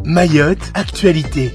Mayotte, actualité.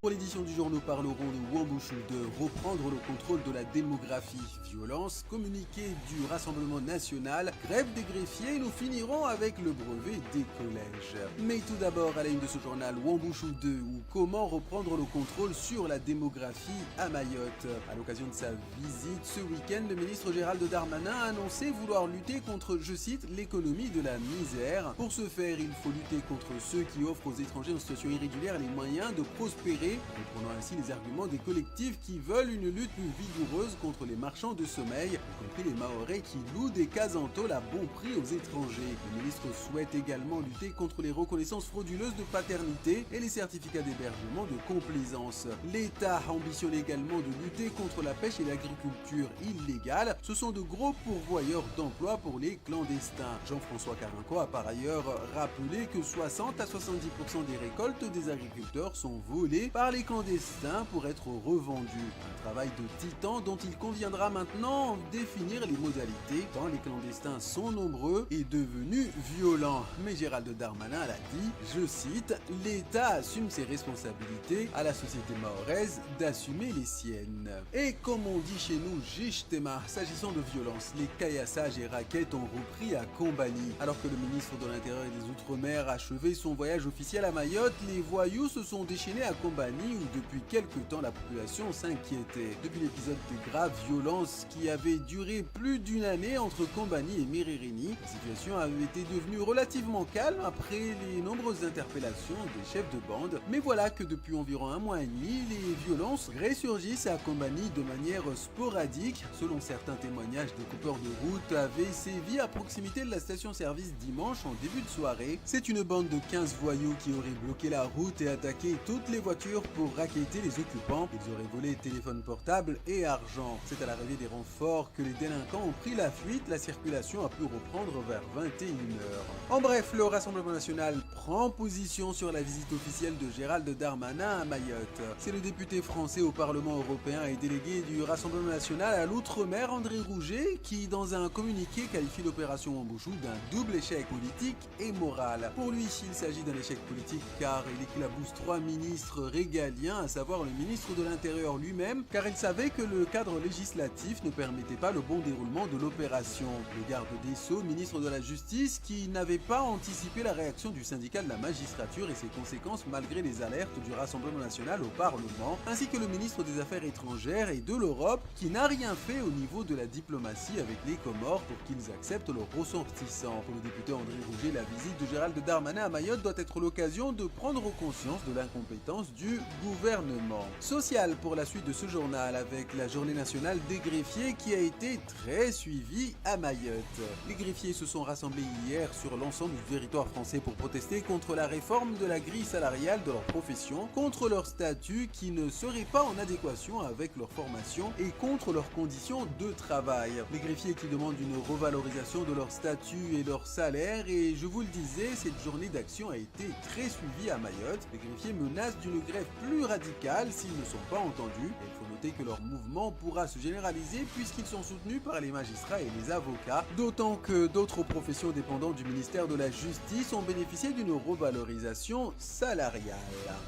Pour l'édition du jour, nous parlerons de Wambushu, de reprendre le contrôle de la démographie, violence, communiqué du Rassemblement National, grève des greffiers, nous finirons avec le brevet des collèges. Mais tout d'abord, à la une de ce journal, Wambushu 2, ou comment reprendre le contrôle sur la démographie à Mayotte. À l'occasion de sa visite ce week-end, le ministre Gérald Darmanin a annoncé vouloir lutter contre, je cite, l'économie de la misère. Pour ce faire, il faut lutter contre ceux qui offrent aux étrangers en situation irrégulière les moyens de prospérer, reprenant ainsi les arguments des collectifs qui veulent une lutte plus vigoureuse contre les marchands de sommeil, y compris les Mahorais qui louent des cases en tôle à bon prix aux étrangers. Le ministre souhaite également lutter contre les reconnaissances frauduleuses de paternité et les certificats d'hébergement de complaisance. L'État ambitionne également de lutter contre la pêche et l'agriculture illégale. Ce sont de gros pourvoyeurs d'emplois pour les clandestins. Jean-François Carinco a par ailleurs rappelé que 60 à 70% des récoltes des agriculteurs sont volées par les clandestins pour être revendus. Un travail de titan dont il conviendra maintenant définir les modalités, tant les clandestins sont nombreux et devenus violents. Mais Gérald Darmanin l'a dit, je cite, « L'État assume ses responsabilités, à la société mahoraise d'assumer les siennes ». Et comme on dit chez nous, Jishtema, s'agissant de violence, les caillassages et raquettes ont repris à Combani. Alors que le ministre de l'Intérieur et des Outre-mer a achevé son voyage officiel à Mayotte, les voyous se sont déchaînés à Combani où depuis quelque temps la population s'inquiétait. Depuis l'épisode des graves violences qui avait duré plus d'une année entre Combani et Mérirénie, la situation avait été devenue relativement calme après les nombreuses interpellations des chefs de bande. Mais voilà que depuis environ un mois et demi, les violences ressurgissent à Combani de manière sporadique. Selon certains témoignages, des coupeurs de route avaient sévi à proximité de la station-service dimanche en début de soirée. C'est une bande de 15 voyous qui aurait bloqué la route et attaqué toutes les voitures pour racketter les occupants. Ils auraient volé téléphones portables et argent. C'est à l'arrivée des renforts que les délinquants ont pris la fuite. La circulation a pu reprendre vers 21h. En bref, le Rassemblement National prend position sur la visite officielle de Gérald Darmanin à Mayotte. C'est le député français au Parlement européen et délégué du Rassemblement National à l'Outre-mer, André Rouget, qui dans un communiqué qualifie l'opération Wambushu d'un double échec politique et moral. Pour lui, il s'agit d'un échec politique car il éclabousse 3 ministres régaliens, à savoir le ministre de l'Intérieur lui-même, car il savait que le cadre législatif ne permettait pas le bon déroulement de l'opération. Le garde des Sceaux, ministre de la Justice, qui n'avait pas anticipé la réaction du syndicat de la magistrature et ses conséquences malgré les alertes du Rassemblement National au Parlement, ainsi que le ministre des Affaires étrangères et de l'Europe, qui n'a rien fait au niveau de la diplomatie avec les Comores pour qu'ils acceptent leurs ressortissants. Pour le député André Rouget, la visite de Gérald Darmanin à Mayotte doit être l'occasion de prendre conscience de l'incompétence du gouvernement. Social pour la suite de ce journal avec la journée nationale des greffiers qui a été très suivie à Mayotte. Les greffiers se sont rassemblés hier sur l'ensemble du territoire français pour protester contre la réforme de la grille salariale de leur profession, contre leur statut qui ne serait pas en adéquation avec leur formation et contre leurs conditions de travail. Les greffiers qui demandent une revalorisation de leur statut et leur salaire, et je vous le disais, cette journée d'action a été très suivie à Mayotte. Les greffiers menacent d'une grève plus radicale s'ils ne sont pas entendus. Et il faut noter que leur mouvement pourra se généraliser puisqu'ils sont soutenus par les magistrats et les avocats, d'autant que d'autres professions dépendantes du ministère de la Justice ont bénéficié d'une revalorisation salariale.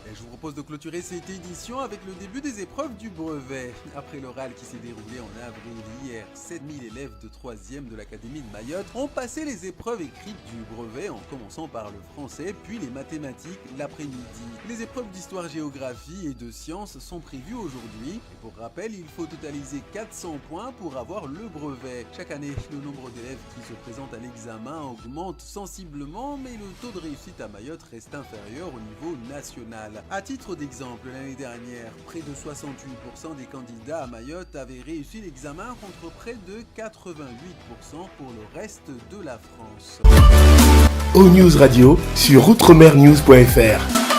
Et je vous propose de clôturer cette édition avec le début des épreuves du brevet. Après l'oral qui s'est déroulé en avril hier, 7000 élèves de 3e de l'Académie de Mayotte ont passé les épreuves écrites du brevet en commençant par le français puis les mathématiques l'après-midi. Les épreuves d'histoire-géographie et de sciences sont prévues aujourd'hui. Et pour rappel, il faut totaliser 400 points pour avoir le brevet. Chaque année, le nombre d'élèves qui se présentent à l'examen augmente sensiblement, mais le taux de réussite à Mayotte reste inférieur au niveau national. À titre d'exemple, l'année dernière, près de 68% des candidats à Mayotte avaient réussi l'examen contre près de 88% pour le reste de la France. O News Radio sur outremernews.fr.